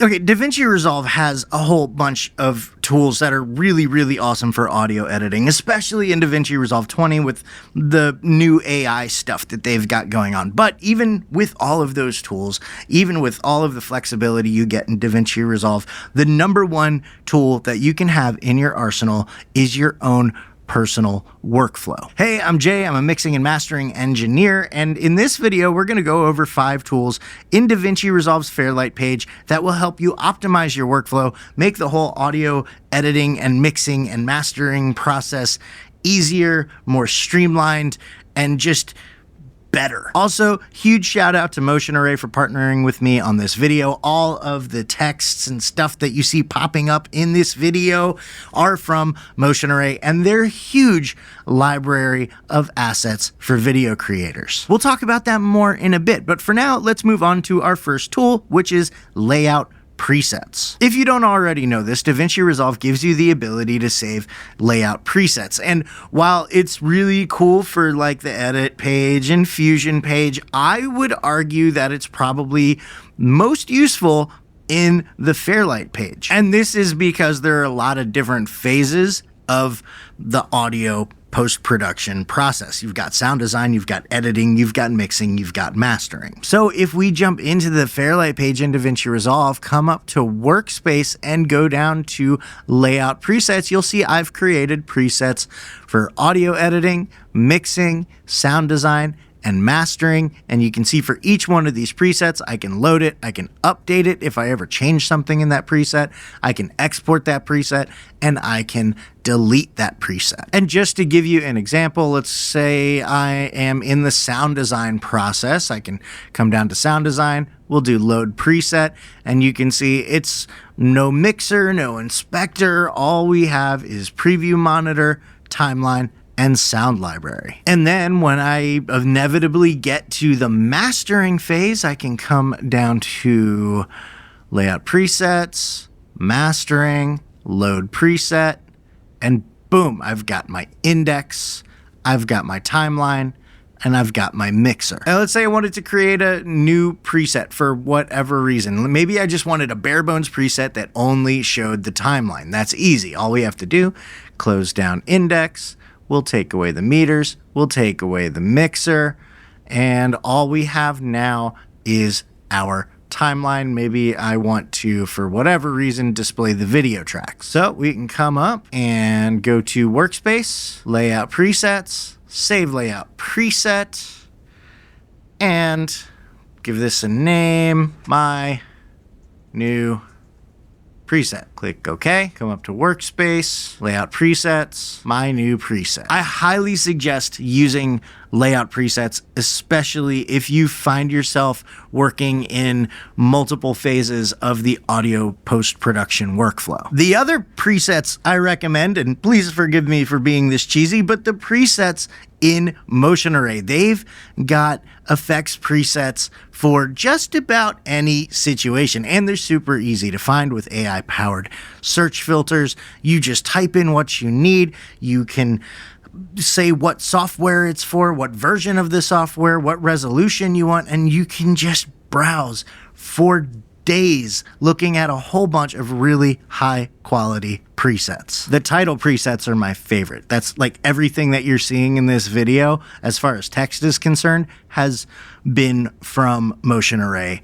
Okay, DaVinci Resolve has a whole bunch of tools that are really, really awesome for audio editing, especially in DaVinci Resolve 20 with the new AI stuff that they've got going on. But even with all of those tools, even with all of the flexibility you get in DaVinci Resolve, the number one tool that you can have in your arsenal is your own personal workflow. Hey, I'm Jay. I'm a mixing and mastering engineer, and in this video, we're going to go over 5 tools in DaVinci Resolve's Fairlight page that will help you optimize your workflow, make the whole audio editing and mixing and mastering process easier, more streamlined, and just better. Also, huge shout out to Motion Array for partnering with me on this video. All of the texts and stuff that you see popping up in this video are from Motion Array and their huge library of assets for video creators. We'll talk about that more in a bit, but for now, let's move on to our first tool, which is layout presets. If you don't already know this, DaVinci Resolve gives you the ability to save layout presets. And while it's really cool for like the edit page and fusion page, I would argue that it's probably most useful in the Fairlight page. And this is because there are a lot of different phases of the audio post-production process. You've got sound design, you've got editing, you've got mixing, you've got mastering. So if we jump into the Fairlight page in DaVinci Resolve, come up to Workspace and go down to Layout Presets, you'll see I've created presets for audio editing, mixing, sound design, and mastering, and you can see for each one of these presets, I can load it, I can update it if I ever change something in that preset, I can export that preset, and I can delete that preset. And just to give you an example, let's say I am in the sound design process, I can come down to sound design, we'll do load preset, and you can see it's no mixer, no inspector, all we have is preview monitor, timeline, and sound library. And then when I inevitably get to the mastering phase, I can come down to layout presets, mastering, load preset, and boom, I've got my index, I've got my timeline, and I've got my mixer. Now let's say I wanted to create a new preset for whatever reason. Maybe I just wanted a bare bones preset that only showed the timeline. That's easy. All we have to do, close down index, we'll take away the meters, we'll take away the mixer, and all we have now is our timeline. Maybe I want to, for whatever reason, display the video tracks. So we can come up and go to Workspace, Layout Presets, Save Layout Preset, and give this a name, My New Preset. Click OK, come up to Workspace, Layout Presets, My New Preset. I highly suggest using layout presets, especially if you find yourself working in multiple phases of the audio post-production workflow. The other presets I recommend, and please forgive me for being this cheesy, but the presets in Motion Array, they've got effects presets for just about any situation, and they're super easy to find with AI-powered search filters. You just type in what you need, you can say what software it's for, what version of the software, what resolution you want, and you can just browse for days looking at a whole bunch of really high quality presets. The title presets are my favorite. That's like everything that you're seeing in this video as far as text is concerned has been from Motion Array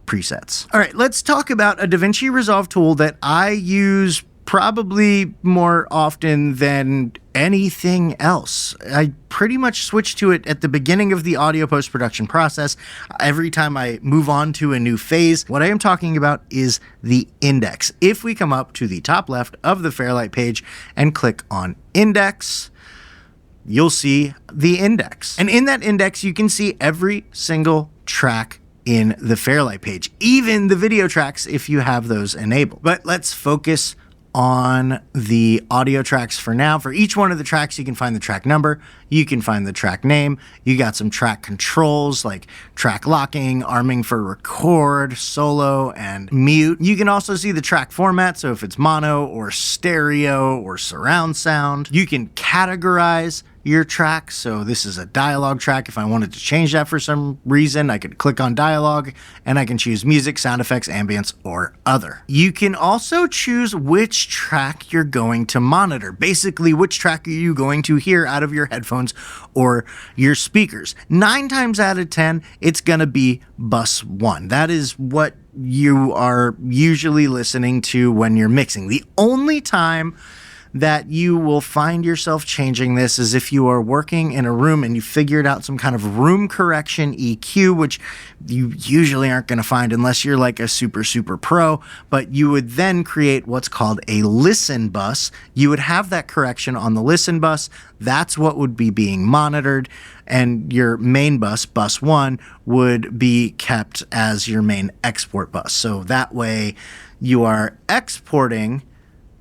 presets. All right, let's talk about a DaVinci Resolve tool that I use probably more often than anything else. I pretty much switch to it at the beginning of the audio post-production process. Every time I move on to a new phase, what I am talking about is the index. If we come up to the top left of the Fairlight page and click on index, you'll see the index. And in that index, you can see every single track in the Fairlight page, even the video tracks if you have those enabled. But let's focus on the audio tracks for now. For each one of the tracks, you can find the track number, you can find the track name, you got some track controls like track locking, arming for record, solo, and mute. You can also see the track format, so if it's mono or stereo or surround sound. You can categorize your track. So this is a dialogue track. If I wanted to change that for some reason, I could click on dialogue and I can choose music, sound effects, ambience, or other. You can also choose which track you're going to monitor. Basically, which track are you going to hear out of your headphones or your speakers. 9 times out of 10, it's going to be bus 1. That is what you are usually listening to when you're mixing. The only time that you will find yourself changing this is if you are working in a room and you figured out some kind of room correction EQ, which you usually aren't going to find unless you're like a super pro, but you would then create what's called a listen bus. You would have that correction on the listen bus. That's what would be being monitored, and your main bus, bus 1, would be kept as your main export bus. So that way you are exporting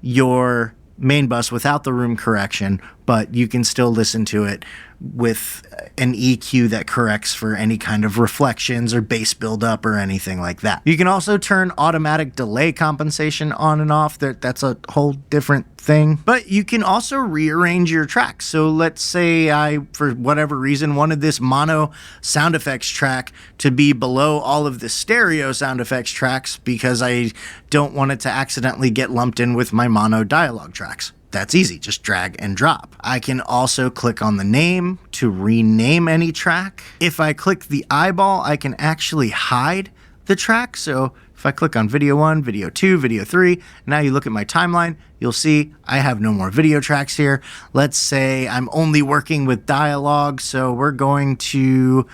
your main bus without the room correction, but you can still listen to it with an EQ that corrects for any kind of reflections or bass buildup or anything like that. You can also turn automatic delay compensation on and off. That's a whole different thing. But you can also rearrange your tracks. So let's say I, for whatever reason, wanted this mono sound effects track to be below all of the stereo sound effects tracks because I don't want it to accidentally get lumped in with my mono dialogue tracks. That's easy, just drag and drop. I can also click on the name to rename any track. If I click the eyeball, I can actually hide the track. So if I click on video 1, video 2, video 3, now you look at my timeline, you'll see I have no more video tracks here. Let's say I'm only working with dialogue, so we're going to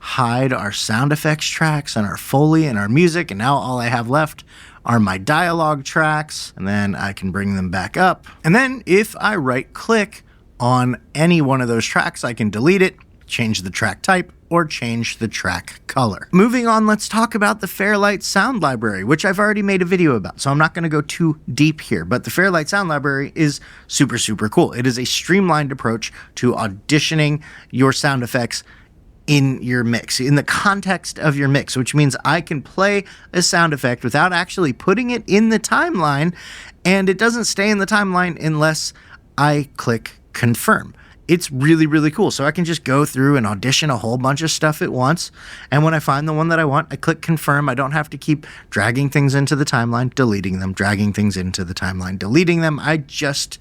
hide our sound effects tracks and our Foley and our music, and now all I have left are my dialogue tracks, and then I can bring them back up. And then if I right click on any one of those tracks, I can delete it, change the track type, or change the track color. Moving on, let's talk about the Fairlight sound library, which I've already made a video about, so I'm not gonna go too deep here, but the Fairlight sound library is super cool. It is a streamlined approach to auditioning your sound effects in your mix, in the context of your mix, which means I can play a sound effect without actually putting it in the timeline, and it doesn't stay in the timeline unless I click confirm. It's really cool. So I can just go through and audition a whole bunch of stuff at once, and when I find the one that I want, I click confirm. I don't have to keep dragging things into the timeline, deleting them, dragging things into the timeline, deleting them. I just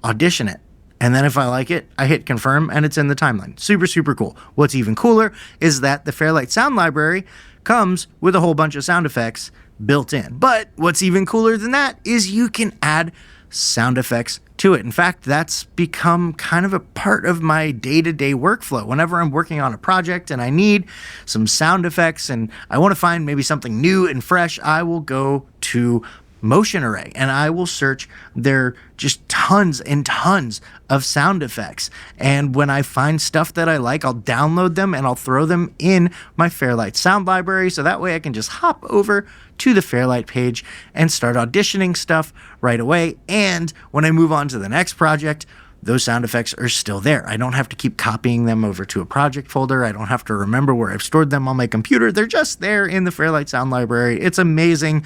audition it. And then if I like it, I hit confirm and it's in the timeline. Super cool. What's even cooler is that the Fairlight sound library comes with a whole bunch of sound effects built in. But what's even cooler than that is you can add sound effects to it. In fact, that's become kind of a part of my day-to-day workflow. Whenever I'm working on a project and I need some sound effects and I want to find maybe something new and fresh, I will go to Motion Array and I will search there just tons and tons of sound effects, and when I find stuff that I like, I'll download them and I'll throw them in my Fairlight sound library, so that way I can just hop over to the Fairlight page and start auditioning stuff right away. And when I move on to the next project, those sound effects are still there. I don't have to keep copying them over to a project folder. I don't have to remember where I've stored them on my computer. They're just there in the Fairlight sound library. It's amazing.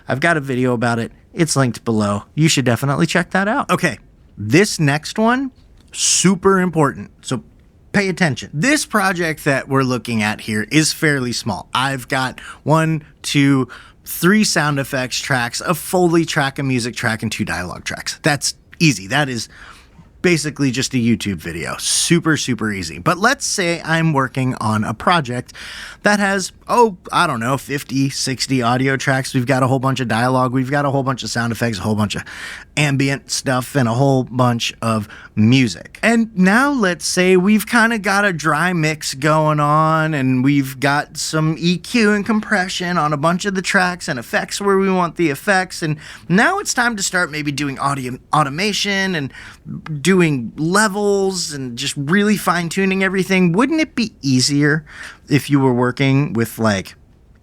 I've got a video about it. It's linked below. You should definitely check that out. Okay, this next one, super important. So pay attention. This project that we're looking at here is fairly small. I've got 1, 2, 3 sound effects tracks, a Foley track, a music track, and 2 dialogue tracks. That's easy. That is basically just a YouTube video. Super easy. But let's say I'm working on a project that has, I don't know, 50, 60 audio tracks. We've got a whole bunch of dialogue. We've got a whole bunch of sound effects, a whole bunch of ambient stuff, and a whole bunch of music. And now let's say we've kind of got a dry mix going on, and we've got some EQ and compression on a bunch of the tracks and effects where we want the effects. And now it's time to start maybe doing audio automation and doing levels and just really fine-tuning everything. Wouldn't it be easier if you were working with like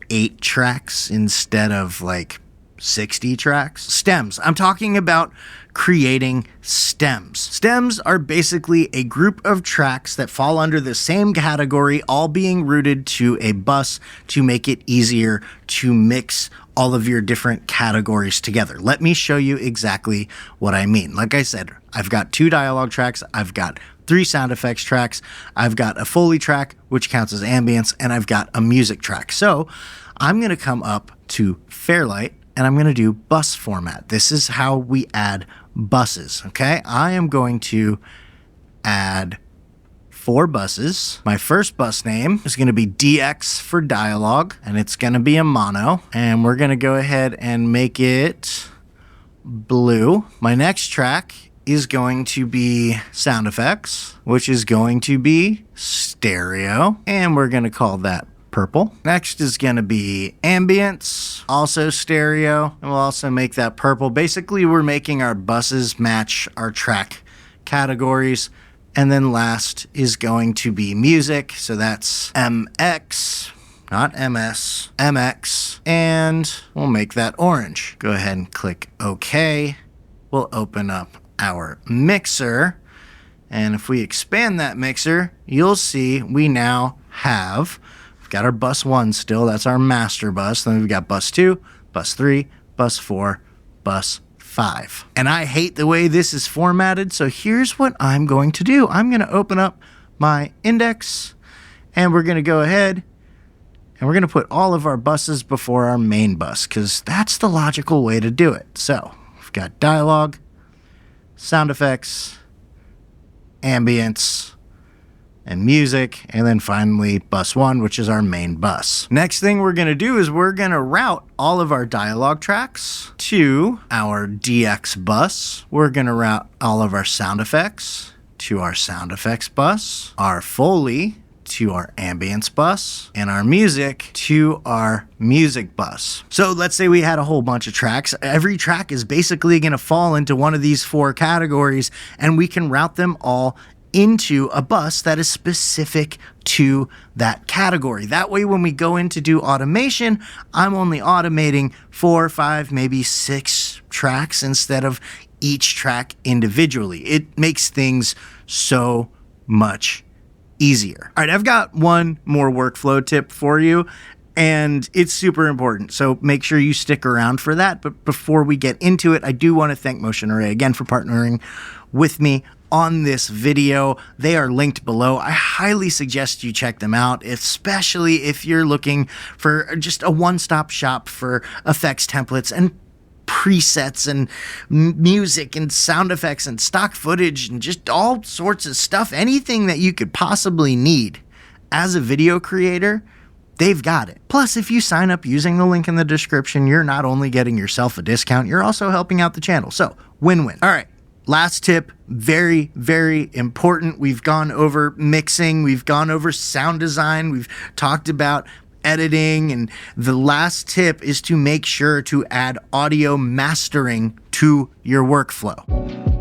8 tracks instead of like 60 tracks? Stems. I'm talking about creating stems. Stems are basically a group of tracks that fall under the same category, all being routed to a bus to make it easier to mix all of your different categories together. Let me show you exactly what I mean. Like I said, I've got 2 dialogue tracks, I've got 3 sound effects tracks, I've got a Foley track, which counts as ambience, and I've got a music track. So I'm gonna come up to Fairlight and I'm gonna do bus format. This is how we add buses, okay? I am going to add 4 buses. My first bus name is going to be DX for dialogue, and it's going to be a mono, and we're going to go ahead and make it blue. My next track is going to be sound effects, which is going to be stereo, and we're going to call that purple. Next is going to be ambience, also stereo, and we'll also make that purple. Basically, we're making our buses match our track categories. And then last is going to be music. So that's MX, not MS, MX. And we'll make that orange. Go ahead and click OK. We'll open up our mixer. And if we expand that mixer, you'll see we now have, we've got our bus 1 still. That's our master bus. Then we've got bus 2, bus 3, bus 4, bus 5. And I hate the way this is formatted, so here's what I'm going to do. I'm going to open up my index, and we're going to go ahead, and we're going to put all of our buses before our main bus, because that's the logical way to do it. So we've got dialogue, sound effects, ambience, and music, and then finally bus 1, which is our main bus. Next thing we're going to do is we're going to route all of our dialogue tracks to our DX bus. We're going to route all of our sound effects to our sound effects bus, our Foley to our ambience bus, and our music to our music bus. So let's say we had a whole bunch of tracks. Every track is basically going to fall into one of these 4 categories, and we can route them all into a bus that is specific to that category. That way, when we go in to do automation, I'm only automating 4, 5, maybe 6 tracks instead of each track individually. It makes things so much easier. All right, I've got one more workflow tip for you, and it's super important. So make sure you stick around for that. But before we get into it, I do want to thank Motion Array again for partnering with me on this video. They are linked below. I highly suggest you check them out, especially if you're looking for just a one-stop shop for effects templates and presets and music and sound effects and stock footage and just all sorts of stuff. Anything that you could possibly need as a video creator, they've got it. Plus, if you sign up using the link in the description, you're not only getting yourself a discount, you're also helping out the channel. So, win-win. All right. Last tip, very, very important. We've gone over mixing, we've gone over sound design, we've talked about editing, and the last tip is to make sure to add audio mastering to your workflow.